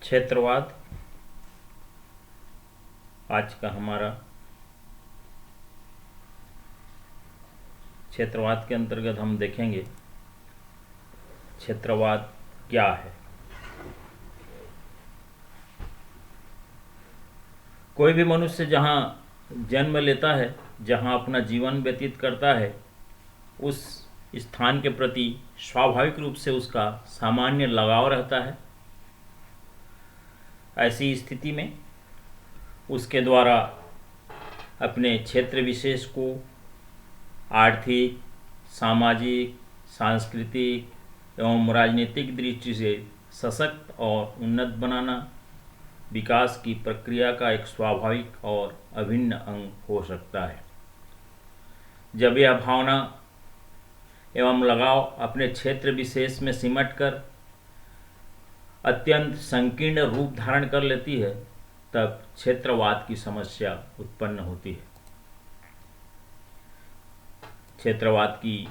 क्षेत्रवाद आज का हमारा क्षेत्रवाद के अंतर्गत हम देखेंगे क्षेत्रवाद क्या है। कोई भी मनुष्य जहाँ जन्म लेता है, जहाँ अपना जीवन व्यतीत करता है, उस स्थान के प्रति स्वाभाविक रूप से उसका सामान्य लगाव रहता है। ऐसी स्थिति में उसके द्वारा अपने क्षेत्र विशेष को आर्थिक, सामाजिक, सांस्कृतिक एवं राजनीतिक दृष्टि से सशक्त और उन्नत बनाना विकास की प्रक्रिया का एक स्वाभाविक और अभिन्न अंग हो सकता है। जब यह भावना एवं लगाव अपने क्षेत्र विशेष में सिमटकर अत्यंत संकीर्ण रूप धारण कर लेती है, तब क्षेत्रवाद की समस्या उत्पन्न होती है। क्षेत्रवाद की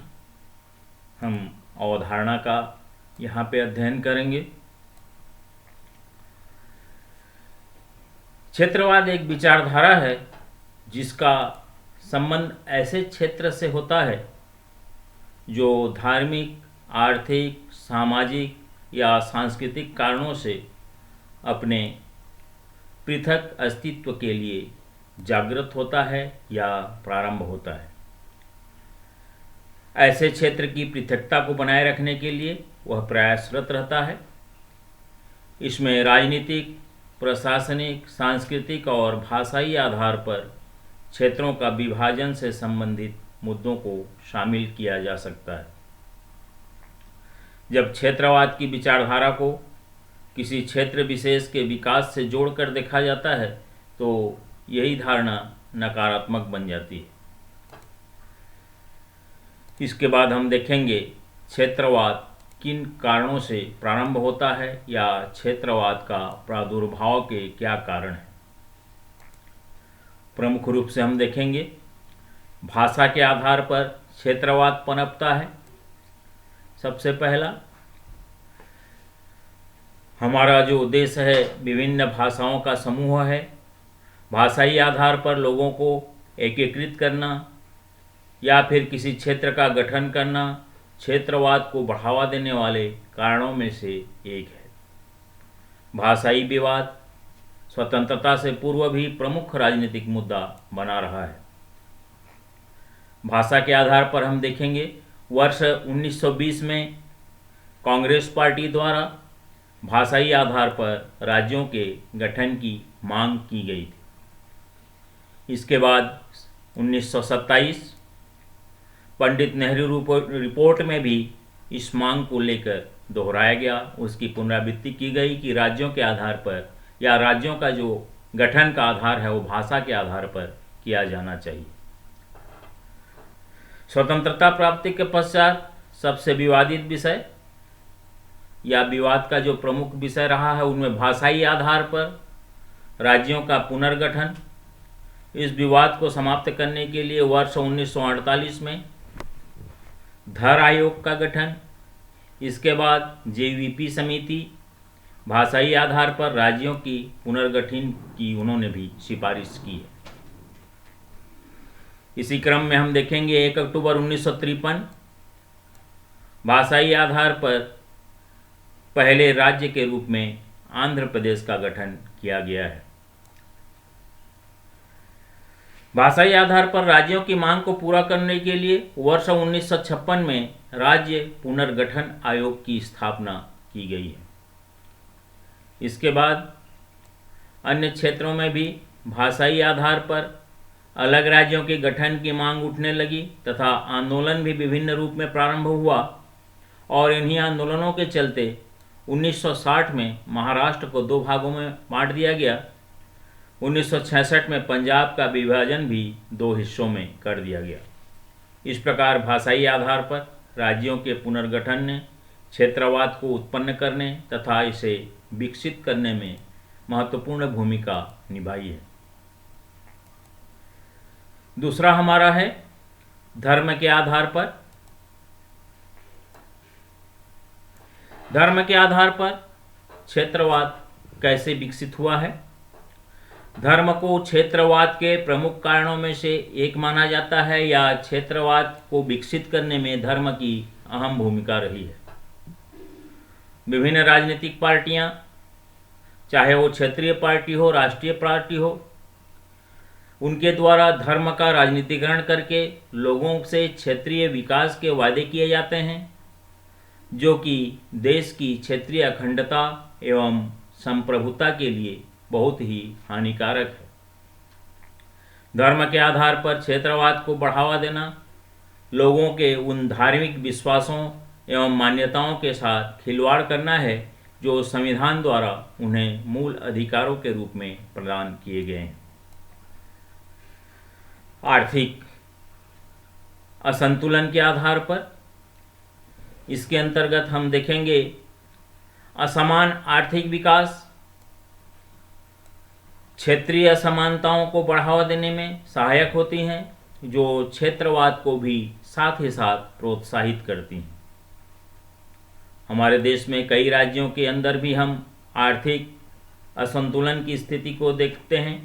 हम अवधारणा का यहाँ पे अध्ययन करेंगे। क्षेत्रवाद एक विचारधारा है जिसका संबंध ऐसे क्षेत्र से होता है जो धार्मिक, आर्थिक, सामाजिक या सांस्कृतिक कारणों से अपने पृथक अस्तित्व के लिए जागृत होता है या प्रारंभ होता है। ऐसे क्षेत्र की पृथकता को बनाए रखने के लिए वह प्रयासरत रहता है। इसमें राजनीतिक, प्रशासनिक, सांस्कृतिक और भाषाई आधार पर क्षेत्रों का विभाजन से संबंधित मुद्दों को शामिल किया जा सकता है। जब क्षेत्रवाद की विचारधारा को किसी क्षेत्र विशेष के विकास से जोड़कर देखा जाता है, तो यही धारणा नकारात्मक बन जाती है। इसके बाद हम देखेंगे क्षेत्रवाद किन कारणों से प्रारंभ होता है या क्षेत्रवाद का प्रादुर्भाव के क्या कारण हैं। प्रमुख रूप से हम देखेंगे भाषा के आधार पर क्षेत्रवाद पनपता है। सबसे पहला, हमारा जो देश है विभिन्न भाषाओं का समूह है। भाषाई आधार पर लोगों को एकीकृत करना या फिर किसी क्षेत्र का गठन करना क्षेत्रवाद को बढ़ावा देने वाले कारणों में से एक है। भाषाई विवाद स्वतंत्रता से पूर्व भी प्रमुख राजनीतिक मुद्दा बना रहा है। भाषा के आधार पर हम देखेंगे वर्ष 1920 में कांग्रेस पार्टी द्वारा भाषाई आधार पर राज्यों के गठन की मांग की गई थी। इसके बाद 1927 पंडित नेहरू रिपोर्ट में भी इस मांग को लेकर दोहराया गया। उसकी पुनरावृत्ति की गई कि राज्यों के आधार पर या राज्यों का जो गठन का आधार है वो भाषा के आधार पर किया जाना चाहिए। स्वतंत्रता प्राप्ति के पश्चात सबसे विवादित विषय या विवाद का जो प्रमुख विषय रहा है उनमें भाषाई आधार पर राज्यों का पुनर्गठन। इस विवाद को समाप्त करने के लिए वर्ष 1948 में धर आयोग का गठन, इसके बाद जेवीपी समिति भाषाई आधार पर राज्यों की पुनर्गठन की उन्होंने भी सिफारिश की है। इसी क्रम में हम देखेंगे 1 अक्टूबर 1953 भाषाई आधार पर पहले राज्य के रूप में आंध्र प्रदेश का गठन किया गया है। भाषाई आधार पर राज्यों की मांग को पूरा करने के लिए वर्ष 1956 में राज्य पुनर्गठन आयोग की स्थापना की गई है। इसके बाद अन्य क्षेत्रों में भी भाषाई आधार पर अलग राज्यों के गठन की मांग उठने लगी तथा आंदोलन भी विभिन्न रूप में प्रारंभ हुआ और इन्हीं आंदोलनों के चलते 1960 में महाराष्ट्र को 2 भागों में बांट दिया गया। 1966 में पंजाब का विभाजन भी 2 हिस्सों में कर दिया गया। इस प्रकार भाषाई आधार पर राज्यों के पुनर्गठन ने क्षेत्रवाद को उत्पन्न करने तथा इसे विकसित करने में महत्वपूर्ण भूमिका निभाई है। दूसरा हमारा है धर्म के आधार पर। धर्म के आधार पर क्षेत्रवाद कैसे विकसित हुआ है। धर्म को क्षेत्रवाद के प्रमुख कारणों में से एक माना जाता है या क्षेत्रवाद को विकसित करने में धर्म की अहम भूमिका रही है। विभिन्न राजनीतिक पार्टियां, चाहे वो क्षेत्रीय पार्टी हो, राष्ट्रीय पार्टी हो, उनके द्वारा धर्म का राजनीतिकरण करके लोगों से क्षेत्रीय विकास के वादे किए जाते हैं, जो कि देश की क्षेत्रीय अखंडता एवं संप्रभुता के लिए बहुत ही हानिकारक है। धर्म के आधार पर क्षेत्रवाद को बढ़ावा देना लोगों के उन धार्मिक विश्वासों एवं मान्यताओं के साथ खिलवाड़ करना है जो संविधान द्वारा उन्हें मूल अधिकारों के रूप में प्रदान किए गए हैं। आर्थिक असंतुलन के आधार पर इसके अंतर्गत हम देखेंगे असमान आर्थिक विकास क्षेत्रीय असमानताओं को बढ़ावा देने में सहायक होती हैं, जो क्षेत्रवाद को भी साथ ही साथ प्रोत्साहित करती हैं। हमारे देश में कई राज्यों के अंदर भी हम आर्थिक असंतुलन की स्थिति को देखते हैं।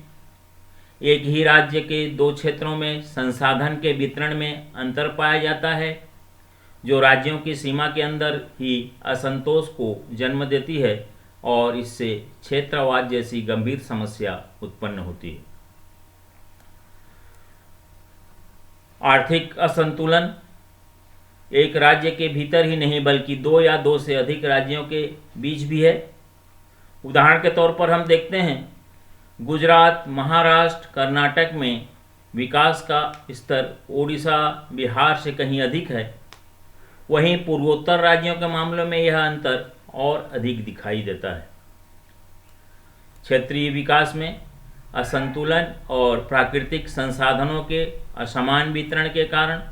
एक ही राज्य के दो क्षेत्रों में संसाधन के वितरण में अंतर पाया जाता है, जो राज्यों की सीमा के अंदर ही असंतोष को जन्म देती है और इससे क्षेत्रवाद जैसी गंभीर समस्या उत्पन्न होती है। आर्थिक असंतुलन एक राज्य के भीतर ही नहीं बल्कि दो या दो से अधिक राज्यों के बीच भी है। उदाहरण के तौर पर हम देखते हैं गुजरात, महाराष्ट्र, कर्नाटक में विकास का स्तर ओडिशा, बिहार से कहीं अधिक है। वहीं पूर्वोत्तर राज्यों के मामलों में यह अंतर और अधिक दिखाई देता है। क्षेत्रीय विकास में असंतुलन और प्राकृतिक संसाधनों के असमान वितरण के कारण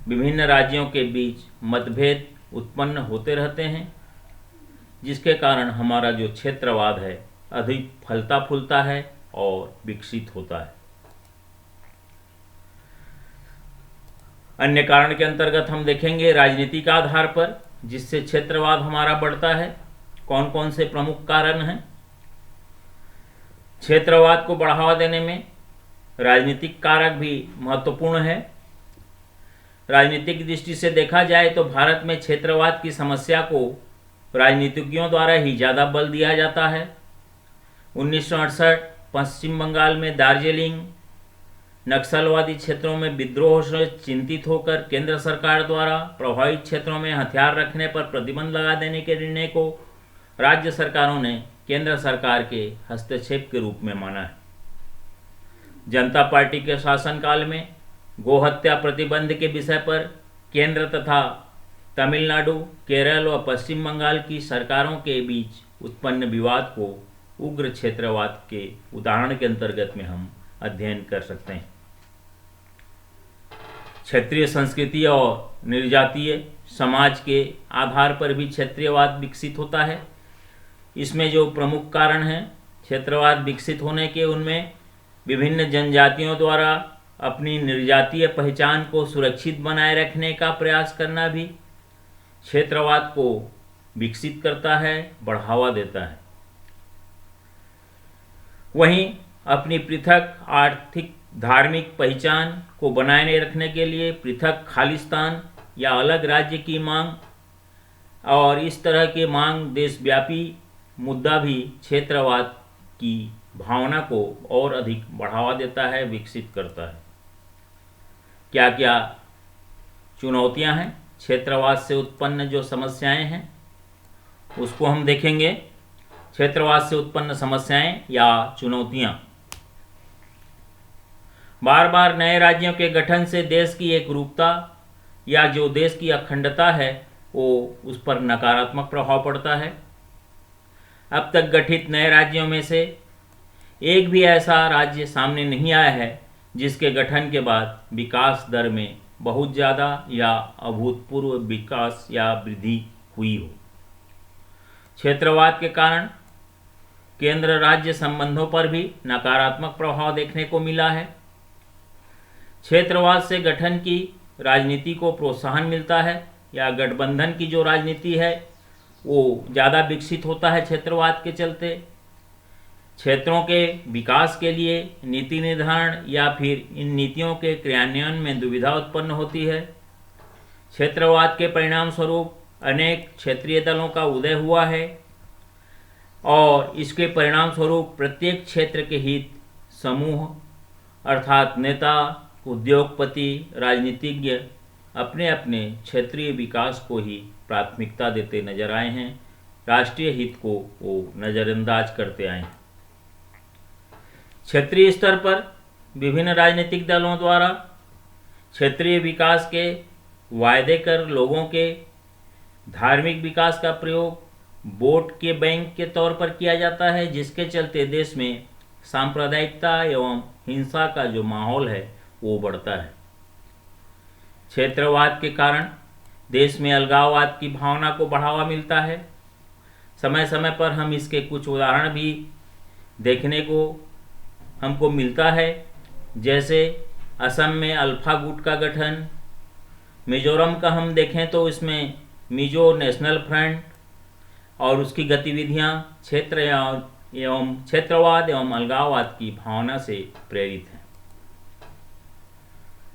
विभिन्न राज्यों के बीच मतभेद उत्पन्न होते रहते हैं, जिसके कारण हमारा जो क्षेत्रवाद है अधिक फलता फूलता है और विकसित होता है। अन्य कारण के अंतर्गत हम देखेंगे राजनीति का आधार पर जिससे क्षेत्रवाद हमारा बढ़ता है। कौन कौन से प्रमुख कारण हैं? क्षेत्रवाद को बढ़ावा देने में राजनीतिक कारक भी महत्वपूर्ण है। राजनीतिक दृष्टि से देखा जाए तो भारत में क्षेत्रवाद की समस्या को राजनीतिज्ञों द्वारा ही ज़्यादा बल दिया जाता है। 1968 पश्चिम बंगाल में दार्जिलिंग नक्सलवादी क्षेत्रों में विद्रोह से चिंतित होकर केंद्र सरकार द्वारा प्रभावित क्षेत्रों में हथियार रखने पर प्रतिबंध लगा देने के निर्णय को राज्य सरकारों ने केंद्र सरकार के हस्तक्षेप के रूप में माना है। जनता पार्टी के शासनकाल में गोहत्या प्रतिबंध के विषय पर केंद्र तथा तमिलनाडु, केरल और पश्चिम बंगाल की सरकारों के बीच उत्पन्न विवाद को उग्र क्षेत्रवाद के उदाहरण के अंतर्गत में हम अध्ययन कर सकते हैं। क्षेत्रीय संस्कृति और निर्जातीय समाज के आधार पर भी क्षेत्रीयवाद विकसित होता है। इसमें जो प्रमुख कारण हैं क्षेत्रवाद विकसित होने के, उनमें विभिन्न जनजातियों द्वारा अपनी निर्जातीय पहचान को सुरक्षित बनाए रखने का प्रयास करना भी क्षेत्रवाद को विकसित करता है, बढ़ावा देता है। वहीं अपनी पृथक आर्थिक धार्मिक पहचान को बनाए रखने के लिए पृथक खालिस्तान या अलग राज्य की मांग और इस तरह के मांग देशव्यापी मुद्दा भी क्षेत्रवाद की भावना को और अधिक बढ़ावा देता है, विकसित करता है। क्या क्या चुनौतियां हैं क्षेत्रवाद से उत्पन्न जो समस्याएं हैं उसको हम देखेंगे। क्षेत्रवाद से उत्पन्न समस्याएं या चुनौतियां। बार बार नए राज्यों के गठन से देश की एकरूपता या जो देश की अखंडता है वो उस पर नकारात्मक प्रभाव पड़ता है। अब तक गठित नए राज्यों में से एक भी ऐसा राज्य सामने नहीं आया है जिसके गठन के बाद विकास दर में बहुत ज़्यादा या अभूतपूर्व विकास या वृद्धि हुई हो। क्षेत्रवाद के कारण केंद्र राज्य संबंधों पर भी नकारात्मक प्रभाव देखने को मिला है। क्षेत्रवाद से गठन की राजनीति को प्रोत्साहन मिलता है या गठबंधन की जो राजनीति है वो ज़्यादा विकसित होता है क्षेत्रवाद के चलते। क्षेत्रों के विकास के लिए नीति निर्धारण या फिर इन नीतियों के क्रियान्वयन में दुविधा उत्पन्न होती है। क्षेत्रवाद के परिणाम स्वरूप अनेक क्षेत्रीय दलों का उदय हुआ है और इसके परिणाम स्वरूप प्रत्येक क्षेत्र के हित समूह अर्थात नेता, उद्योगपति, राजनीतिज्ञ अपने अपने क्षेत्रीय विकास को ही प्राथमिकता देते नजर आए हैं, राष्ट्रीय हित को वो नज़रअंदाज करते आए हैं। क्षेत्रीय स्तर पर विभिन्न राजनीतिक दलों द्वारा क्षेत्रीय विकास के वायदे कर लोगों के धार्मिक विकास का प्रयोग वोट के बैंक के तौर पर किया जाता है, जिसके चलते देश में सांप्रदायिकता एवं हिंसा का जो माहौल है वो बढ़ता है। क्षेत्रवाद के कारण देश में अलगाववाद की भावना को बढ़ावा मिलता है। समय समय पर हम इसके कुछ उदाहरण भी देखने को हमको मिलता है, जैसे असम में अल्फा गुट का गठन, मिजोरम का हम देखें तो इसमें मिजो नेशनल फ्रंट और उसकी गतिविधियां क्षेत्रवाद एवं अलगाववाद की भावना से प्रेरित हैं।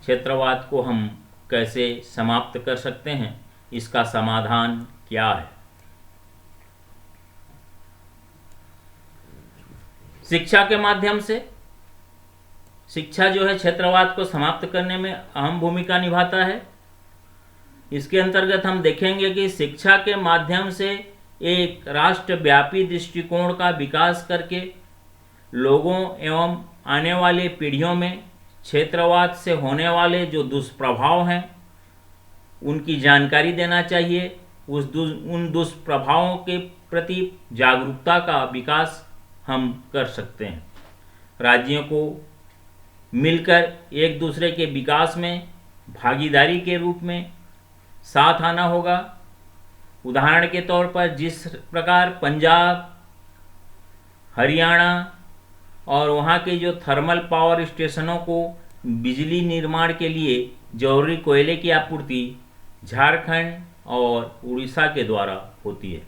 क्षेत्रवाद को हम कैसे समाप्त कर सकते हैं, इसका समाधान क्या है? शिक्षा के माध्यम से। शिक्षा जो है क्षेत्रवाद को समाप्त करने में अहम भूमिका निभाता है। इसके अंतर्गत हम देखेंगे कि शिक्षा के माध्यम से एक राष्ट्रव्यापी दृष्टिकोण का विकास करके लोगों एवं आने वाली पीढ़ियों में क्षेत्रवाद से होने वाले जो दुष्प्रभाव हैं उनकी जानकारी देना चाहिए। उन दुष्प्रभावों के प्रति जागरूकता का विकास हम कर सकते हैं। राज्यों को मिलकर एक दूसरे के विकास में भागीदारी के रूप में साथ आना होगा। उदाहरण के तौर पर जिस प्रकार पंजाब, हरियाणा और वहाँ के जो थर्मल पावर स्टेशनों को बिजली निर्माण के लिए जरूरी कोयले की आपूर्ति झारखंड और उड़ीसा के द्वारा होती है।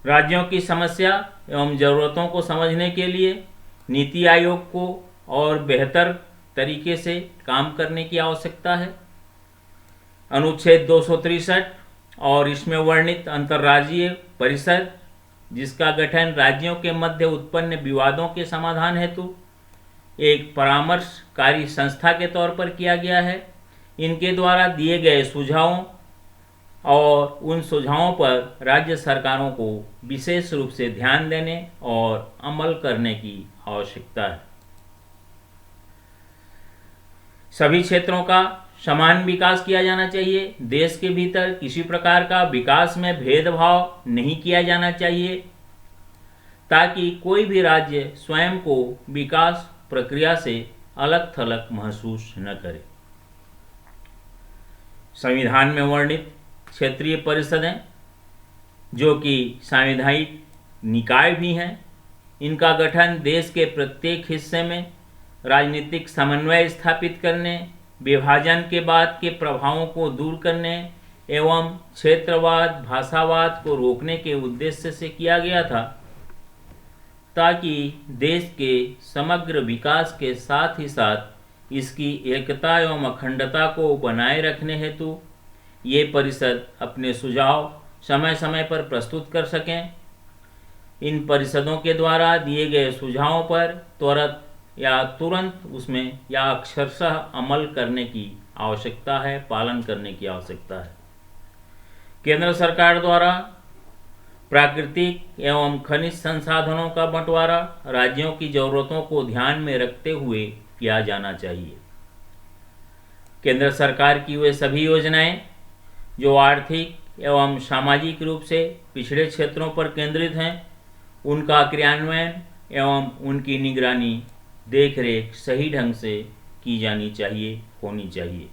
राज्यों की समस्या एवं ज़रूरतों को समझने के लिए नीति आयोग को और बेहतर तरीके से काम करने की आवश्यकता है। अनुच्छेद 263 और इसमें वर्णित अंतर्राज्यीय परिषद, जिसका गठन राज्यों के मध्य उत्पन्न विवादों के समाधान हेतु एक परामर्शकारी संस्था के तौर पर किया गया है। इनके द्वारा दिए गए सुझावों और उन सुझावों पर राज्य सरकारों को विशेष रूप से ध्यान देने और अमल करने की आवश्यकता है। सभी क्षेत्रों का समान विकास किया जाना चाहिए। देश के भीतर किसी प्रकार का विकास में भेदभाव नहीं किया जाना चाहिए, ताकि कोई भी राज्य स्वयं को विकास प्रक्रिया से अलग थलग महसूस न करे। संविधान में वर्णित क्षेत्रीय परिषदें, जो कि संवैधानिक निकाय भी हैं, इनका गठन देश के प्रत्येक हिस्से में राजनीतिक समन्वय स्थापित करने, विभाजन के बाद के प्रभावों को दूर करने एवं क्षेत्रवाद, भाषावाद को रोकने के उद्देश्य से किया गया था, ताकि देश के समग्र विकास के साथ ही साथ इसकी एकता एवं अखंडता को बनाए रखने हेतु ये परिषद अपने सुझाव समय समय पर प्रस्तुत कर सकें। इन परिषदों के द्वारा दिए गए सुझावों पर त्वरित या तुरंत उसमें या अक्षरशः अमल करने की आवश्यकता है, पालन करने की आवश्यकता है। केंद्र सरकार द्वारा प्राकृतिक एवं खनिज संसाधनों का बंटवारा राज्यों की ज़रूरतों को ध्यान में रखते हुए किया जाना चाहिए। केंद्र सरकार की वे सभी योजनाएं जो आर्थिक एवं सामाजिक रूप से पिछड़े क्षेत्रों पर केंद्रित हैं, उनका क्रियान्वयन एवं उनकी निगरानी, देखरेख सही ढंग से की जानी चाहिए, होनी चाहिए।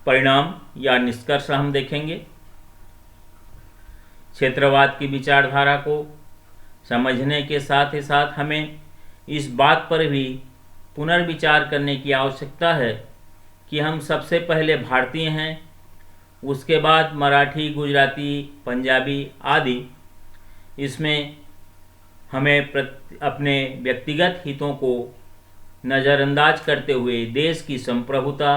परिणाम या निष्कर्ष हम देखेंगे। क्षेत्रवाद की विचारधारा को समझने के साथ ही साथ हमें इस बात पर भी पुनर्विचार करने की आवश्यकता है कि हम सबसे पहले भारतीय हैं उसके बाद मराठी, गुजराती, पंजाबी आदि। इसमें हमें अपने व्यक्तिगत हितों को नज़रअंदाज करते हुए देश की संप्रभुता,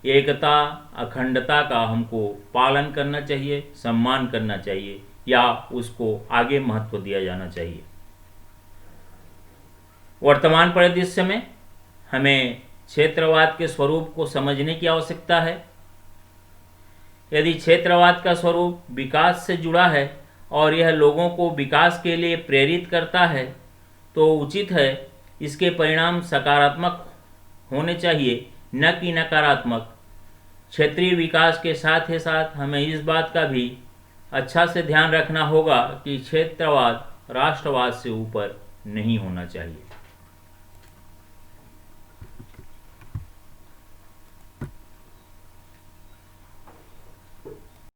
एकता, अखंडता का हमको पालन करना चाहिए, सम्मान करना चाहिए या उसको आगे महत्व दिया जाना चाहिए। वर्तमान परिदृश्य में हमें क्षेत्रवाद के स्वरूप को समझने की आवश्यकता है। यदि क्षेत्रवाद का स्वरूप विकास से जुड़ा है और यह लोगों को विकास के लिए प्रेरित करता है तो उचित है इसके परिणाम सकारात्मक होने चाहिए, न कि नकारात्मक। क्षेत्रीय विकास के साथ ही साथ हमें इस बात का भी अच्छा से ध्यान रखना होगा कि क्षेत्रवाद राष्ट्रवाद से ऊपर नहीं होना चाहिए।